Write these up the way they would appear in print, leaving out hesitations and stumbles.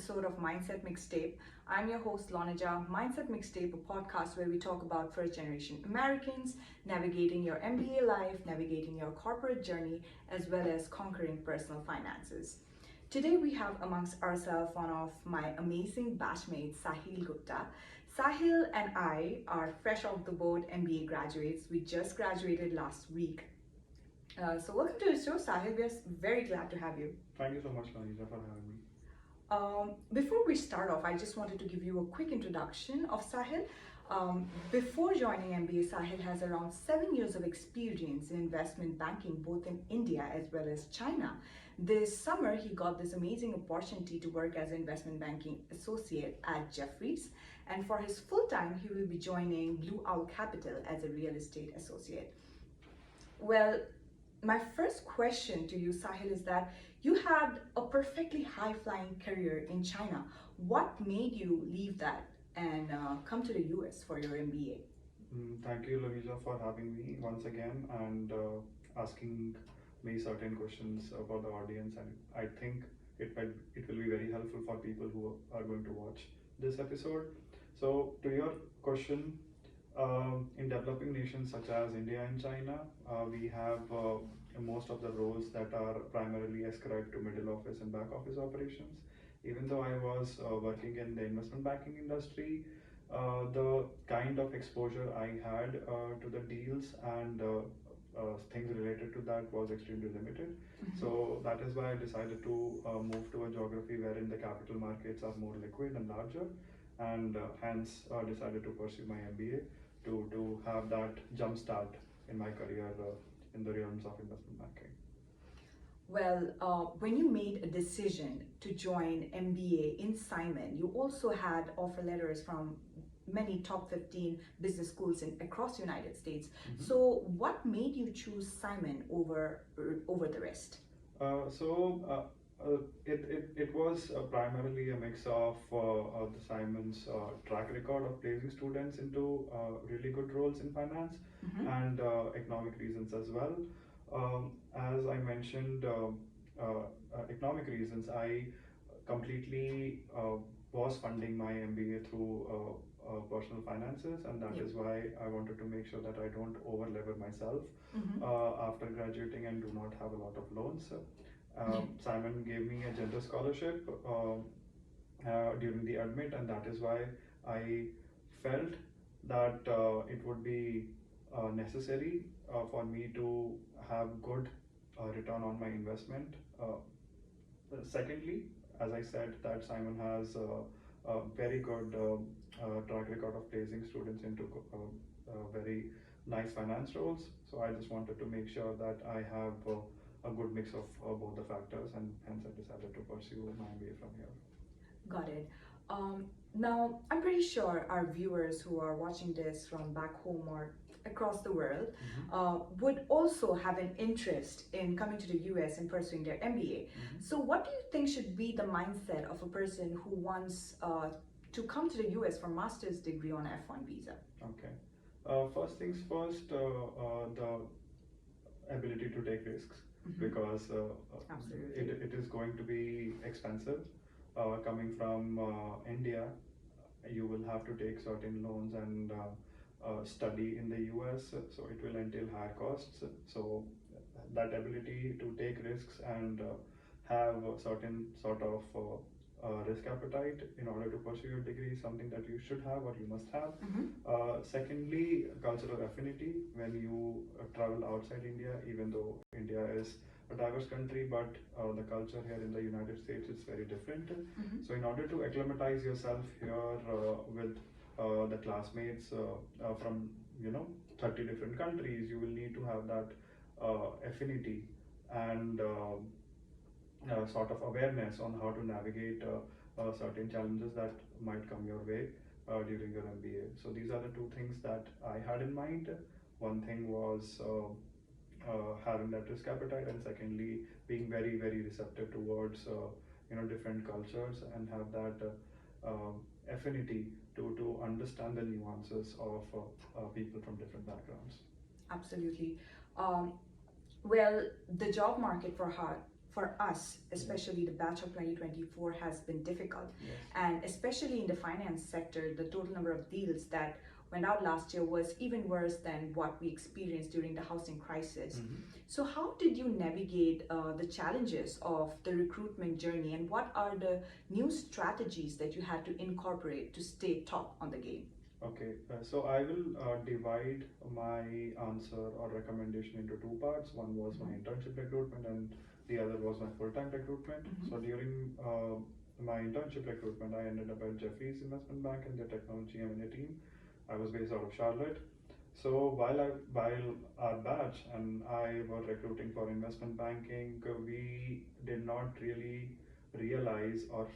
episode of Mindset Mixtape. I'm your host, Lonaja. Mindset Mixtape, a podcast where we talk about first generation Americans, navigating your MBA life, navigating your corporate journey, as well as conquering personal finances. Today, we have amongst ourselves one of my amazing batchmates, Sahil Gupta. Sahil and I are fresh off the boat MBA graduates. We just graduated last week. So welcome to the show, Sahil. We're very glad to have you. Thank you so much, Lonita, for having me. Before we start off, I just wanted to give you a quick introduction of Sahil. Before joining MBA, Sahil has around 7 years of experience in investment banking, both in India as well as China. This summer, he got this amazing opportunity to work as an investment banking associate at Jefferies. And for his full time, he will be joining Blue Owl Capital as a real estate associate. Well, my first question to you, Sahil, is that you had a perfectly high-flying career in China. What made you leave that and come to the US for your MBA? Thank you, Lonita, for having me once again and asking me certain questions about the audience. And I think it will be very helpful for people who are going to watch this episode. So, to your question, in developing nations such as India and China, we have most of the roles that are primarily ascribed to middle office and back office operations. Even though I was working in the investment banking industry, the kind of exposure I had to the deals and things related to that was extremely limited. So that is why I decided to move to a geography wherein the capital markets are more liquid and larger, and hence decided to pursue my MBA to have that jump start in my career in the realms of investment banking. Well, when you made a decision to join MBA in Simon, you also had offer letters from many top 15 business schools across the United States. So what made you choose Simon over the rest? It was primarily a mix of the Simon's track record of placing students into really good roles in finance and economic reasons as well. As I mentioned, economic reasons, I completely was funding my MBA through personal finances, and that is why I wanted to make sure that I don't over lever myself after graduating and do not have a lot of loans. Simon gave me a generous scholarship during the admit, and that is why I felt that it would be necessary for me to have good return on my investment. Secondly, as I said, that Simon has a very good track record of placing students into very nice finance roles. So I just wanted to make sure that I have a good mix of both the factors, and hence I decided to pursue my MBA from here. Got it. Now, I'm pretty sure our viewers who are watching this from back home or across the world would also have an interest in coming to the US and pursuing their MBA. So what do you think should be the mindset of a person who wants to come to the US for master's degree on F1 visa? Okay. First things first, the ability to take risks, because it is going to be expensive. Coming from India, you will have to take certain loans and study in the US, so it will entail higher costs. So that ability to take risks and have a certain sort of risk appetite in order to pursue your degree is something that you should have or you must have. Secondly, cultural affinity. When you travel outside India, even though India is a diverse country, but the culture here in the United States is very different. So in order to acclimatize yourself here with the classmates from 30 different countries, you will need to have that affinity and sort of awareness on how to navigate certain challenges that might come your way during your MBA. So these are the two things that I had in mind. One thing was having that risk appetite, and secondly, being very, very receptive towards different cultures and have that affinity to understand the nuances of people from different backgrounds. Absolutely. Well, the job market for for us, especially the batch of 2024, has been difficult. Yes. And especially in the finance sector, the total number of deals that went out last year was even worse than what we experienced during the housing crisis. Mm-hmm. So how did you navigate the challenges of the recruitment journey, and what are the new strategies that you had to incorporate to stay top on the game? Okay, so I will divide my answer or recommendation into two parts. One was my internship recruitment, and the other was my full-time recruitment. Mm-hmm. So during my internship recruitment, I ended up at Jefferies Investment Bank in their technology M&A team. I was based out of Charlotte. So while our batch and I were recruiting for investment banking, we did not really realize or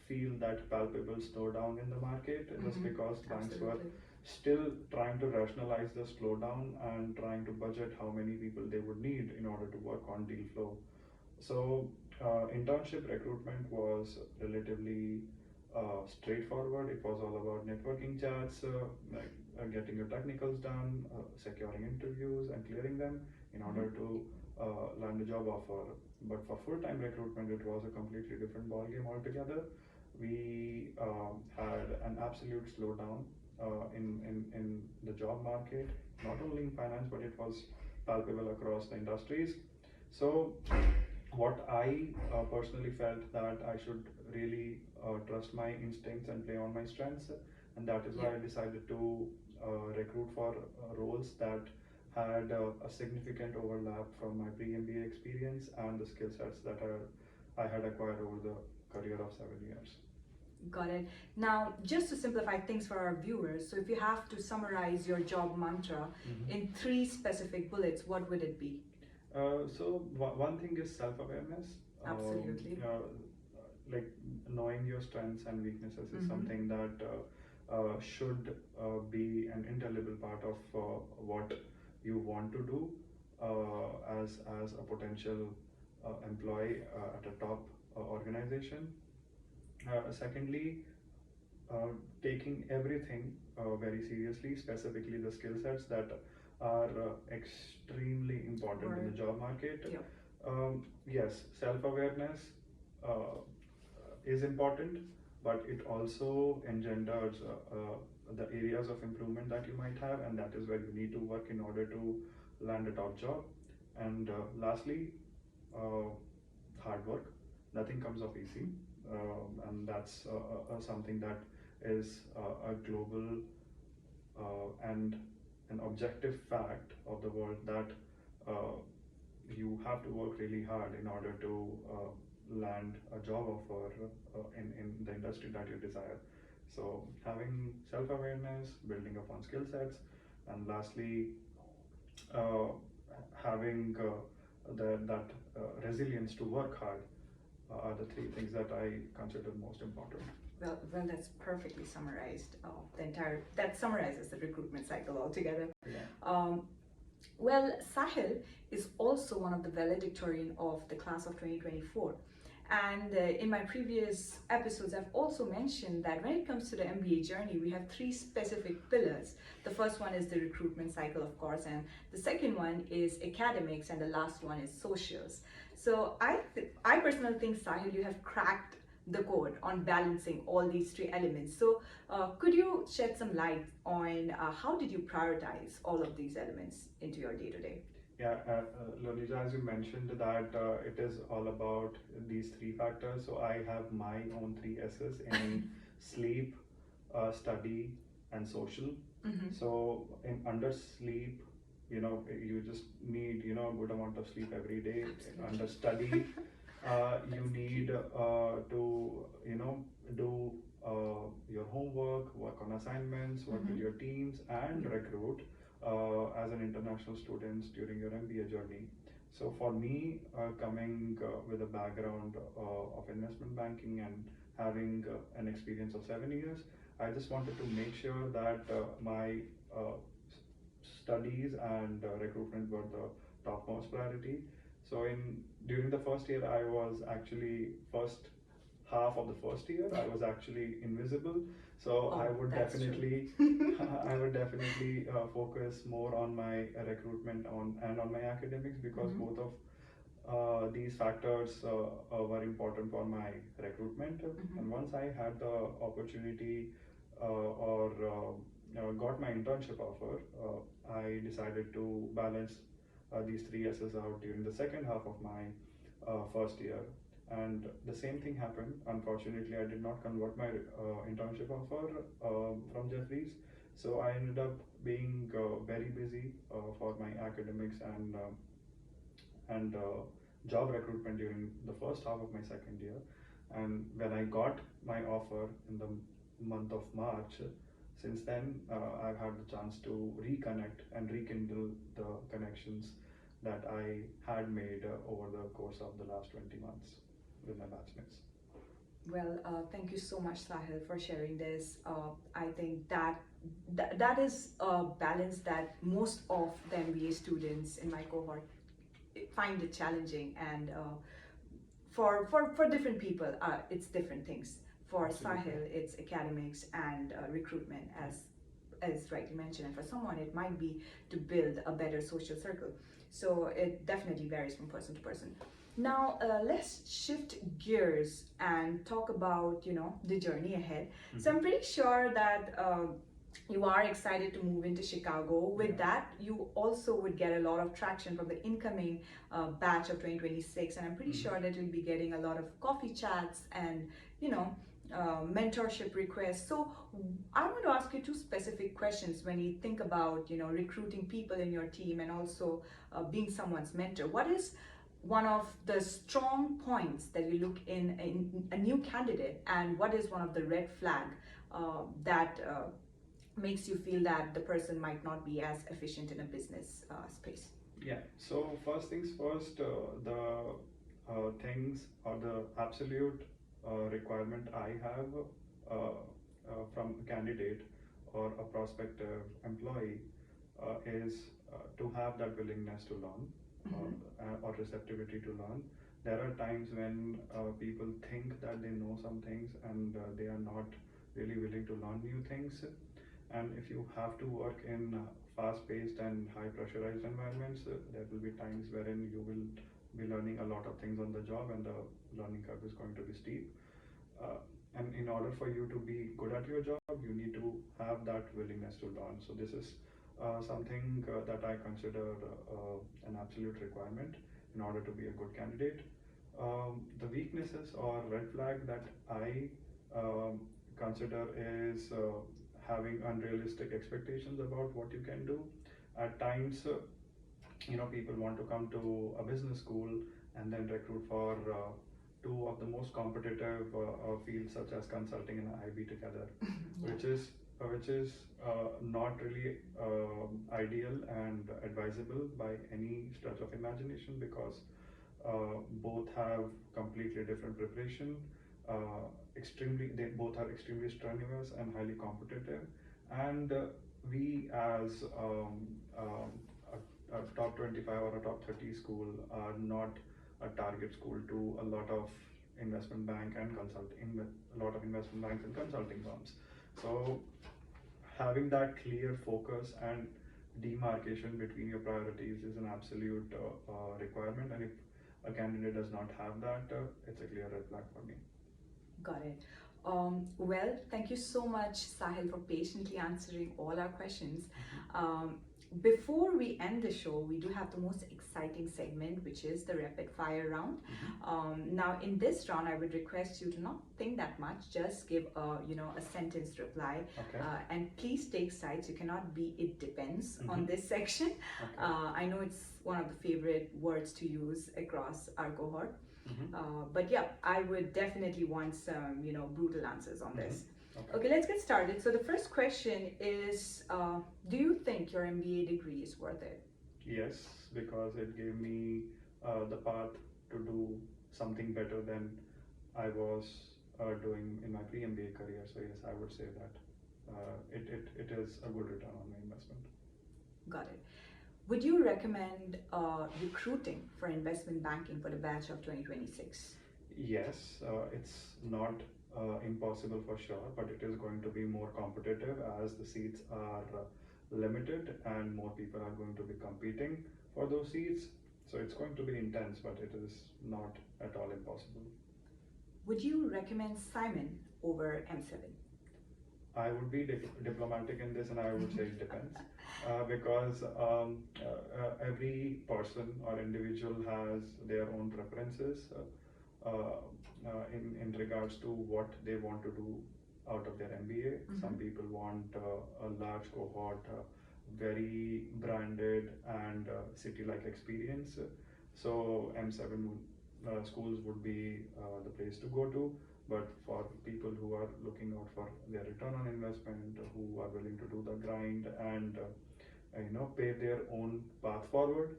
feel that palpable slowdown in the market, just because banks were still trying to rationalize the slowdown and trying to budget how many people they would need in order to work on deal flow. So internship recruitment was relatively straightforward. It was all about networking chats, like getting your technicals done, securing interviews and clearing them in order to land a job offer. But for full-time recruitment, it was a completely different ballgame altogether. We had an absolute slowdown in the job market, not only in finance, but it was palpable across the industries. So what I personally felt that I should really trust my instincts and play on my strengths, and that is why I decided to recruit for roles that had a significant overlap from my pre-MBA experience and the skill sets that I had acquired over the career of 7 years. Got it. Now, just to simplify things for our viewers, so if you have to summarize your job mantra in 3 specific bullets, what would it be? So one thing is self-awareness. Absolutely. Like knowing your strengths and weaknesses is something that should be an indelible part of what you want to do as a potential employee at a top organization. Secondly, taking everything very seriously, specifically the skill sets that are extremely important in the job market. Yes, self-awareness is important, but it also engenders the areas of improvement that you might have, and that is where you need to work in order to land a top job. And lastly, hard work. Nothing comes off easy. And that's something that is a global and an objective fact of the world, that you have to work really hard in order to land a job offer in the industry that you desire. So having self-awareness, building upon skill sets, and lastly having that resilience to work hard are the 3 things that I consider most important. Well, that's perfectly summarized. That summarizes the recruitment cycle altogether. Yeah. Well, Sahil is also one of the valedictorian of the class of 2024. And in my previous episodes, I've also mentioned that when it comes to the MBA journey, we have 3 specific pillars. The first one is the recruitment cycle, of course, and the second one is academics, and the last one is socials. So I personally think, Sahil, you have cracked the code on balancing all these 3 elements. So could you shed some light on how did you prioritize all of these elements into your day-to-day? Yeah, Lonija, as you mentioned that it is all about these 3 factors. So I have my own 3 S's in sleep, study, and social. So under sleep, you just need a good amount of sleep every day. Under study, you need to do your homework, work on assignments, work with your teams, and recruit as an international student during your MBA journey. So for me, coming with a background of investment banking and having an experience of 7 years, I just wanted to make sure that my studies and recruitment were the topmost priority. So during the first year, I was actually first half of the first year, I was actually invisible. So I would definitely focus more on my recruitment and on my academics, because both of These factors were important for my recruitment. And once I had the opportunity or got my internship offer, I decided to balance these three S's out during the second half of my first year. And the same thing happened. Unfortunately, I did not convert my internship offer from Jeffries. So I ended up being very busy for my academics and job recruitment during the first half of my second year. And when I got my offer in the month of March, since then I've had the chance to reconnect and rekindle the connections that I had made over the course of the last 20 months with my batchmates. Well, thank you so much, Sahil, for sharing this. I think that is a balance that most of the MBA students in my cohort find it challenging, and for different people, it's different things. For Sahil, it's academics and recruitment, as rightly mentioned, and for someone, it might be to build a better social circle. So it definitely varies from person to person. Now, let's shift gears and talk about, the journey ahead. So I'm pretty sure that you are excited to move into Chicago. With that, you also would get a lot of traction from the incoming batch of 2026, and I'm pretty sure that you'll be getting a lot of coffee chats and, mentorship requests. So I want to ask you two specific questions when you think about, recruiting people in your team and also being someone's mentor. What is one of the strong points that you look in a new candidate, and what is one of the red flag that makes you feel that the person might not be as efficient in a business space? Yeah, so first things first, the things or the absolute requirement I have from a candidate or a prospective employee is to have that willingness to learn or receptivity to learn. There are times when people think that they know some things and they are not really willing to learn new things. And if you have to work in fast-paced and high-pressurized environments, there will be times wherein you will be learning a lot of things on the job, and the learning curve is going to be steep. And in order for you to be good at your job, you need to have that willingness to learn. So this is something that I consider an absolute requirement in order to be a good candidate. The weaknesses or red flag that I consider is having unrealistic expectations about what you can do. At times, people want to come to a business school and then recruit for two of the most competitive fields such as consulting and IB together, which is not really ideal and advisable by any stretch of imagination, because both have completely different preparation. They both are extremely strenuous and highly competitive, and we as a top 25 or a top 30 school are not a target school to a lot of investment bank and a lot of investment banks and consulting firms. So having that clear focus and demarcation between your priorities is an absolute requirement, and if a candidate does not have that, it's a clear red flag for me. Got it. Well, thank you so much, Sahil, for patiently answering all our questions. Before we end the show, we do have the most exciting segment, which is the rapid fire round. Now, in this round, I would request you to not think that much, just give a sentence reply, and please take sides. You cannot be "it depends" on this section. I know it's one of the favorite words to use across our cohort. But yeah, I would definitely want some, brutal answers on this. Okay, let's get started. So the first question is, do you think your MBA degree is worth it? Yes, because it gave me the path to do something better than I was doing in my pre-MBA career. So yes, I would say that it is a good return on my investment. Got it. Would you recommend recruiting for investment banking for the batch of 2026? Yes, it's not impossible for sure, but it is going to be more competitive as the seats are limited and more people are going to be competing for those seats. So it's going to be intense, but it is not at all impossible. Would you recommend Simon over M7? I would be diplomatic in this, and I would say it depends, because every person or individual has their own preferences in regards to what they want to do out of their MBA. Mm-hmm. Some people want a large cohort, very branded and city-like experience. So M7 schools would be the place to go to. But for people who are looking out for their return on investment, who are willing to do the grind and pave their own path forward,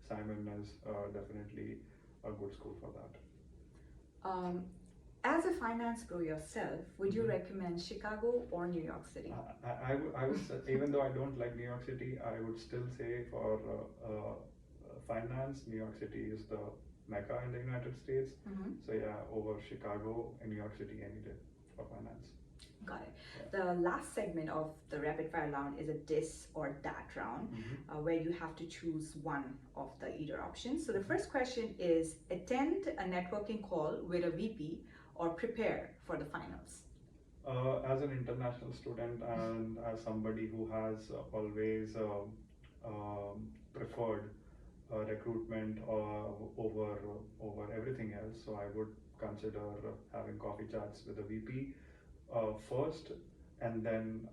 Simon is definitely a good school for that. As a finance pro yourself, would you recommend Chicago or New York City? I would say, even though I don't like New York City, I would still say for finance, New York City is the Mecca in the United States. So yeah, over Chicago and New York City any day for finance. Got it. The last segment of the rapid fire round is a dis or dat round, where you have to choose one of the either options. So the first question is attend a networking call with a VP or prepare for the finals. As an international student and as somebody who has always preferred recruitment over everything else, so I would consider having coffee chats with the VP first, and then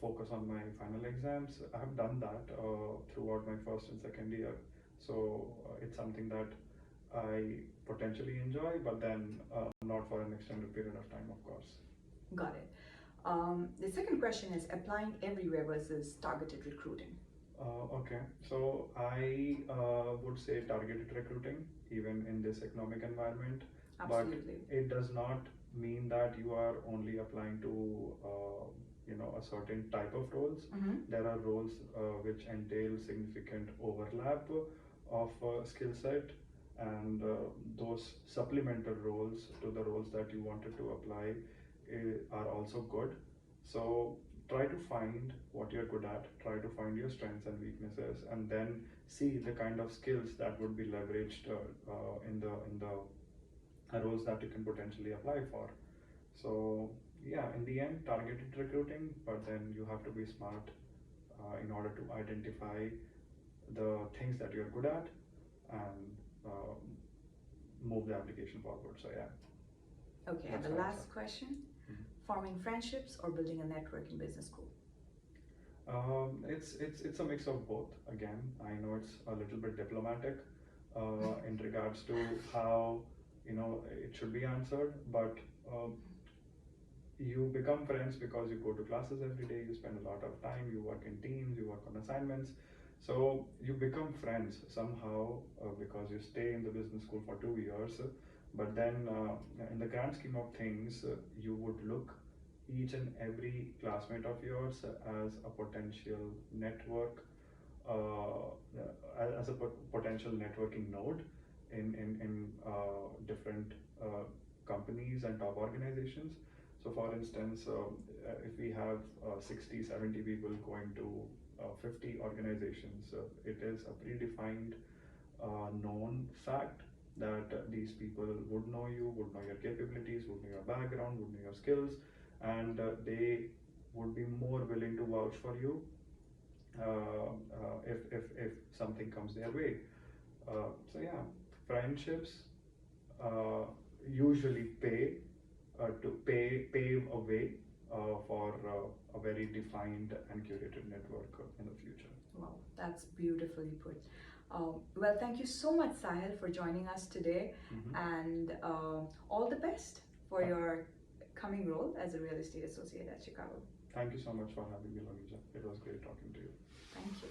focus on my final exams. I have done that throughout my first and second year, so it's something that I potentially enjoy, but then not for an extended period of time, of course. Got it. The second question is applying everywhere versus targeted recruiting. Okay, so I would say targeted recruiting, even in this economic environment. Absolutely. But it does not mean that you are only applying to a certain type of roles. There are roles which entail significant overlap of skill set, and those supplemental roles to the roles that you wanted to apply are also good. So try to find what you're good at, try to find your strengths and weaknesses, and then see the kind of skills that would be leveraged in the roles that you can potentially apply for. So yeah, in the end, targeted recruiting, but then you have to be smart in order to identify the things that you're good at and move the application forward. So yeah. Okay, and the last question, forming friendships or building a network in business school? It's a mix of both. Again, I know it's a little bit diplomatic in regards to how it should be answered, but you become friends because you go to classes every day, you spend a lot of time, you work in teams, you work on assignments. So you become friends somehow because you stay in the business school for 2 years. But then in the grand scheme of things, you would look each and every classmate of yours as a potential network, as a potential networking node in different companies and top organizations. So for instance, if we have 60, 70 people going to 50 organizations, it is a predefined known fact that these people would know you, would know your capabilities, would know your background, would know your skills, and they would be more willing to vouch for you if something comes their way. So yeah, friendships usually pave a way for a very defined and curated network in the future. Wow, that's beautifully put. Well, thank you so much, Sahil, for joining us today, and all the best for your coming role as a real estate associate at Chicago. Thank you so much for having me, Lamija. It was great talking to you. Thank you.